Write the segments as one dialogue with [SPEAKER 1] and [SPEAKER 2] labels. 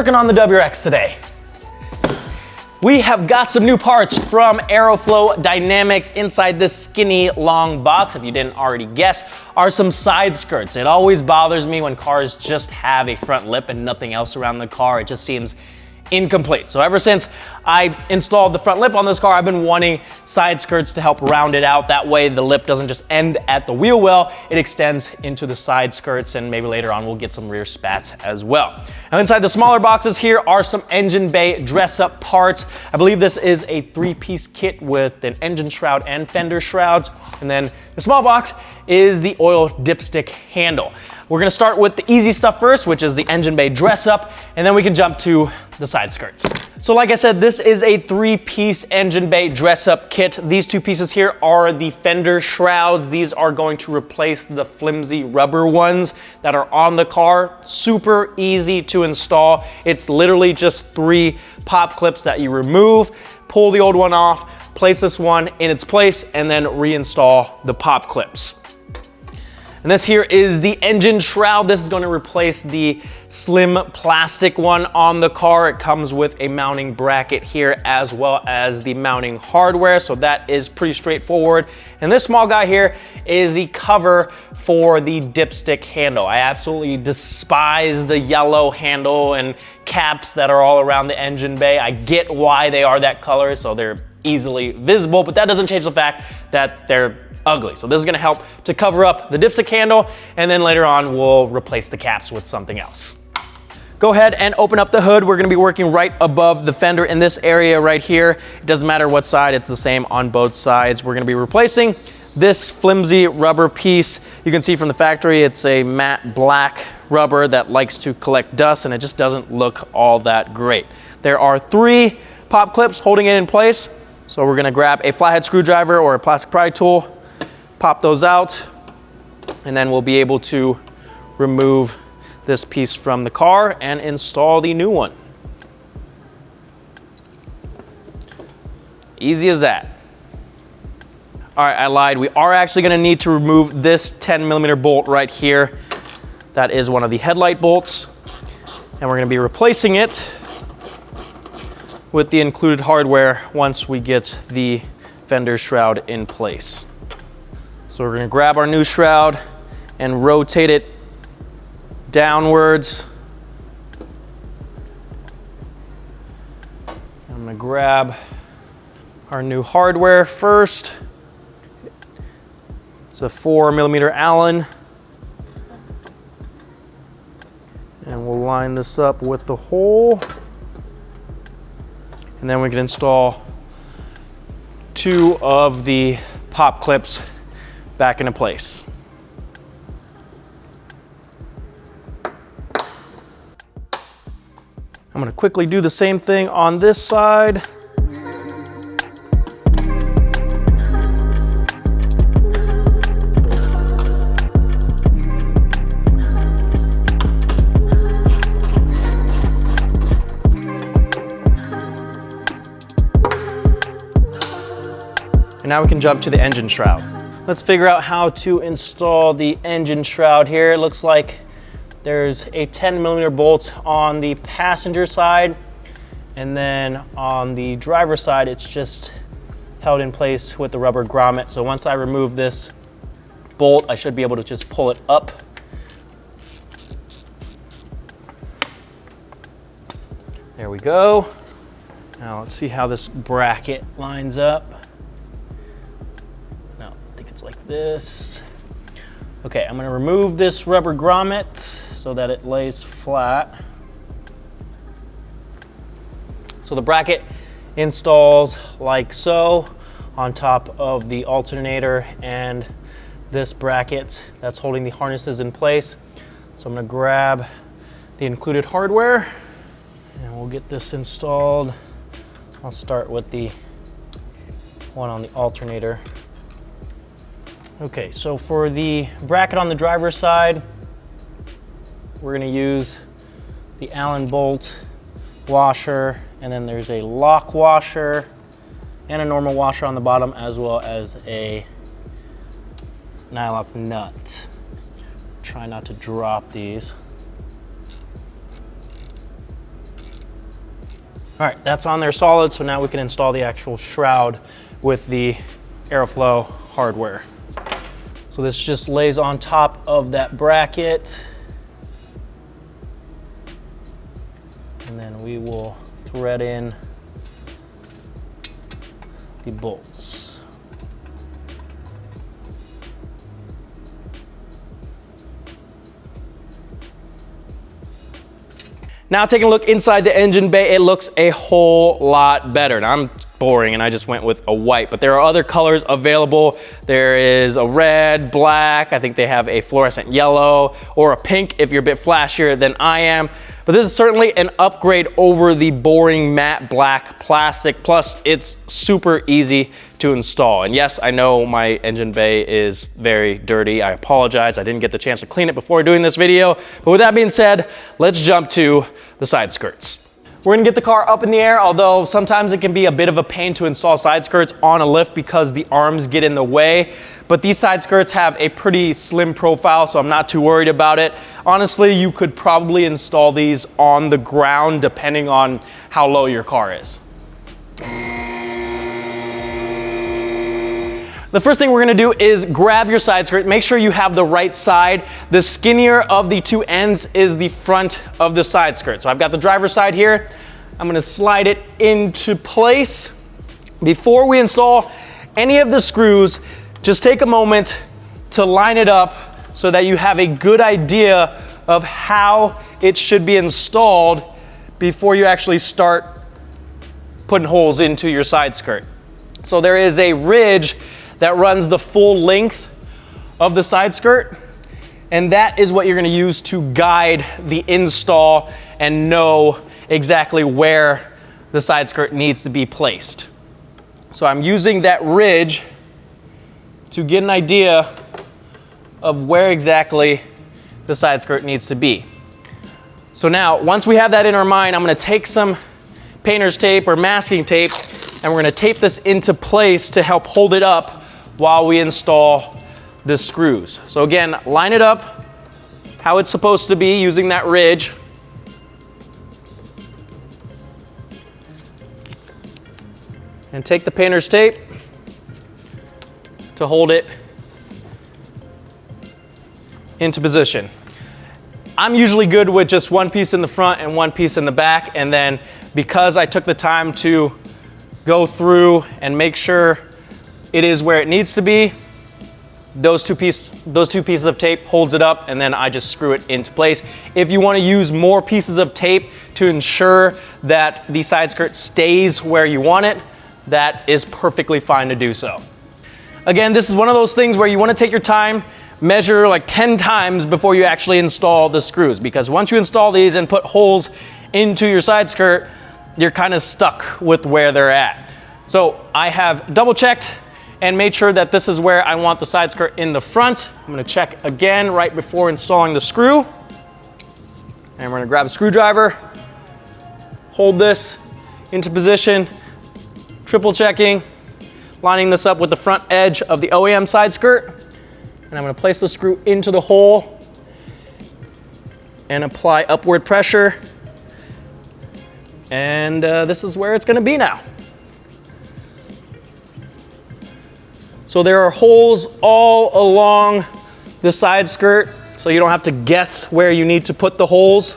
[SPEAKER 1] working on the WRX today? We have got some new parts from AeroflowDynamics. Inside this skinny long box, if you didn't already guess, are some side skirts. It always bothers me when cars just have a front lip and nothing else around the car. It just seems incomplete. So ever since I installed the front lip on this car, I've been wanting side skirts to help round it out. That way the lip doesn't just end at the wheel well, it extends into the side skirts, and maybe later on we'll get some rear spats as well. Now inside the smaller boxes here are some engine bay dress up parts. I believe this is a 3-piece kit with an engine shroud and fender shrouds. And then the small box is the oil dipstick handle. We're gonna start with the easy stuff first, which is the engine bay dress up, and then we can jump to the side skirts. So like I said, this is a 3-piece engine bay dress up kit. These 2 pieces here are the fender shrouds. These are going to replace the flimsy rubber ones that are on the car. Super easy to install. It's literally just 3 pop clips that you remove, pull the old one off, place this one in its place, and then reinstall the pop clips. And this here is the engine shroud. This is going to replace the slim plastic one on the car. It comes with a mounting bracket here as well as the mounting hardware. So that is pretty straightforward. And this small guy here is the cover for the dipstick handle. I absolutely despise the yellow handle and caps that are all around the engine bay. I get why they are that color, so they're easily visible, but that doesn't change the fact that they're ugly. So this is gonna help to cover up the dipstick handle, and then later on we'll replace the caps with something else. Go ahead and open up the hood. We're gonna be working right above the fender in this area right here. It doesn't matter what side, it's the same on both sides. We're gonna be replacing this flimsy rubber piece. You can see from the factory, it's a matte black rubber that likes to collect dust, and it just doesn't look all that great. There are 3 pop clips holding it in place. So we're gonna grab a flathead screwdriver or a plastic pry tool, pop those out, and then we'll be able to remove this piece from the car and install the new one. Easy as that. All right, I lied. We are actually gonna need to remove this 10mm bolt right here. That is one of the headlight bolts, and we're gonna be replacing it with the included hardware once we get the fender shroud in place. So we're gonna grab our new shroud and rotate it downwards. I'm gonna grab our new hardware first. It's a 4mm Allen. And we'll line this up with the hole. And then we can install 2 of the pop clips back into place. I'm gonna quickly do the same thing on this side. And now we can jump to the engine shroud. Let's figure out how to install the engine shroud here. It looks like there's a 10mm bolt on the passenger side, and then on the driver's side, it's just held in place with the rubber grommet. So once I remove this bolt, I should be able to just pull it up. There we go. Now let's see how this bracket lines up. Like this. Okay, I'm gonna remove this rubber grommet so that it lays flat. So the bracket installs like so on top of the alternator and this bracket that's holding the harnesses in place. So I'm gonna grab the included hardware and we'll get this installed. I'll start with the one on the alternator. Okay, so for the bracket on the driver's side, we're gonna use the Allen bolt washer, and then there's a lock washer and a normal washer on the bottom, as well as a nylock nut. Try not to drop these. All right, that's on there solid, so now we can install the actual shroud with the Aeroflow hardware. So this just lays on top of that bracket. And then we will thread in the bolts. Now taking a look inside the engine bay, it looks a whole lot better. Now I'm boring and I just went with a white, but there are other colors available. There is a red, black, I think they have a fluorescent yellow, or a pink if you're a bit flashier than I am. But this is certainly an upgrade over the boring matte black plastic, plus it's super easy to install. And yes, I know my engine bay is very dirty. I apologize, I didn't get the chance to clean it before doing this video. But with that being said, let's jump to the side skirts. We're gonna get the car up in the air, although sometimes it can be a bit of a pain to install side skirts on a lift because the arms get in the way. But these side skirts have a pretty slim profile, so I'm not too worried about it. Honestly, you could probably install these on the ground depending on how low your car is. The first thing we're gonna do is grab your side skirt, make sure you have the right side. The skinnier of the two ends is the front of the side skirt. So I've got the driver's side here. I'm gonna slide it into place. Before we install any of the screws, just take a moment to line it up so that you have a good idea of how it should be installed before you actually start putting holes into your side skirt. So there is a ridge that runs the full length of the side skirt, and that is what you're gonna use to guide the install and know exactly where the side skirt needs to be placed. So I'm using that ridge to get an idea of where exactly the side skirt needs to be. So now, once we have that in our mind, I'm gonna take some painter's tape or masking tape, and we're gonna tape this into place to help hold it up while we install the screws. So again, line it up how it's supposed to be using that ridge. And take the painter's tape to hold it into position. I'm usually good with just one piece in the front and one piece in the back, and then because I took the time to go through and make sure it is where it needs to be, those two pieces of tape holds it up, and then I just screw it into place. If you want to use more pieces of tape to ensure that the side skirt stays where you want it, that is perfectly fine to do so. Again, this is one of those things where you want to take your time, measure like 10 times before you actually install the screws, because once you install these and put holes into your side skirt, you're kind of stuck with where they're at. So I have double checked and made sure that this is where I want the side skirt in the front. I'm gonna check again right before installing the screw. And we're gonna grab a screwdriver, hold this into position, triple checking, lining this up with the front edge of the OEM side skirt. And I'm gonna place the screw into the hole and apply upward pressure. And this is where it's gonna be now. So there are holes all along the side skirt, so you don't have to guess where you need to put the holes.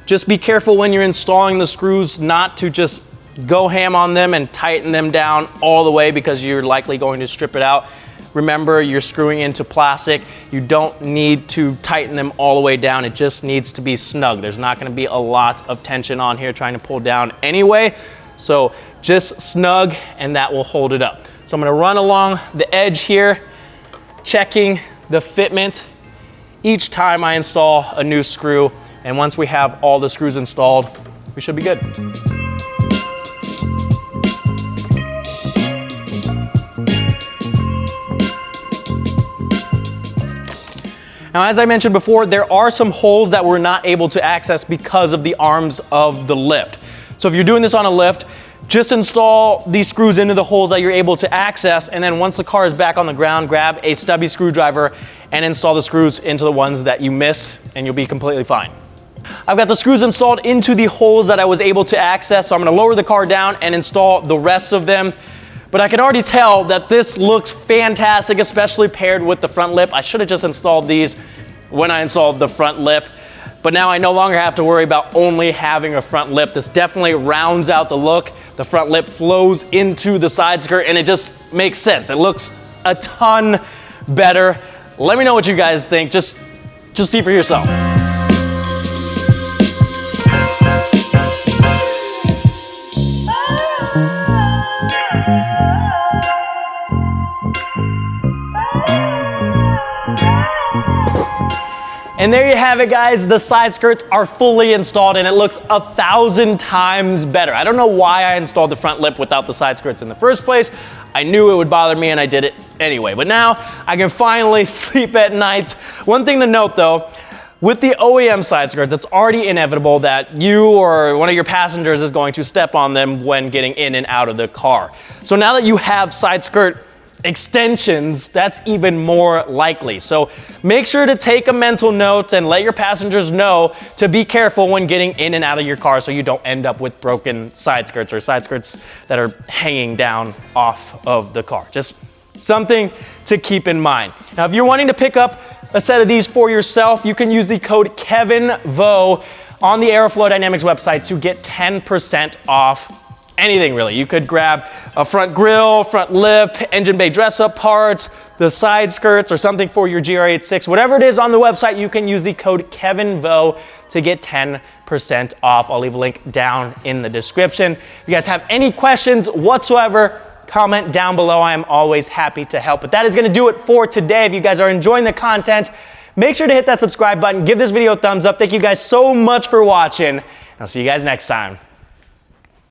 [SPEAKER 1] Just be careful when you're installing the screws not to just go ham on them and tighten them down all the way, because you're likely going to strip it out. Remember, you're screwing into plastic. You don't need to tighten them all the way down. It just needs to be snug. There's not gonna be a lot of tension on here trying to pull down anyway. So just snug, and that will hold it up. So I'm gonna run along the edge here, checking the fitment each time I install a new screw. And once we have all the screws installed, we should be good. Now, as I mentioned before, there are some holes that we're not able to access because of the arms of the lift. So if you're doing this on a lift, just install these screws into the holes that you're able to access, and then once the car is back on the ground, grab a stubby screwdriver and install the screws into the ones that you miss, and you'll be completely fine. I've got the screws installed into the holes that I was able to access, so I'm gonna lower the car down and install the rest of them. But I can already tell that this looks fantastic, especially paired with the front lip. I should have just installed these when I installed the front lip, but now I no longer have to worry about only having a front lip. This definitely rounds out the look. The front lip flows into the side skirt and it just makes sense. It looks a ton better. Let me know what you guys think. Just see for yourself. And there you have it, guys. The side skirts are fully installed and it looks 1,000 times better. I don't know why I installed the front lip without the side skirts in the first place. I knew it would bother me and I did it anyway. But now I can finally sleep at night. One thing to note though, with the OEM side skirts, it's already inevitable that you or one of your passengers is going to step on them when getting in and out of the car. So now that you have side skirt extensions, that's even more likely. So make sure to take a mental note and let your passengers know to be careful when getting in and out of your car so you don't end up with broken side skirts or side skirts that are hanging down off of the car. Just something to keep in mind. Now, if you're wanting to pick up a set of these for yourself, you can use the code KevinVo on the AeroflowDynamics website to get 10% off anything really. You could grab a front grille, front lip, engine bay dress-up parts, the side skirts, or something for your GR86. Whatever it is on the website, you can use the code KevinVo to get 10% off. I'll leave a link down in the description. If you guys have any questions whatsoever, comment down below. I am always happy to help. But that is gonna do it for today. If you guys are enjoying the content, make sure to hit that subscribe button, give this video a thumbs up. Thank you guys so much for watching. I'll see you guys next time.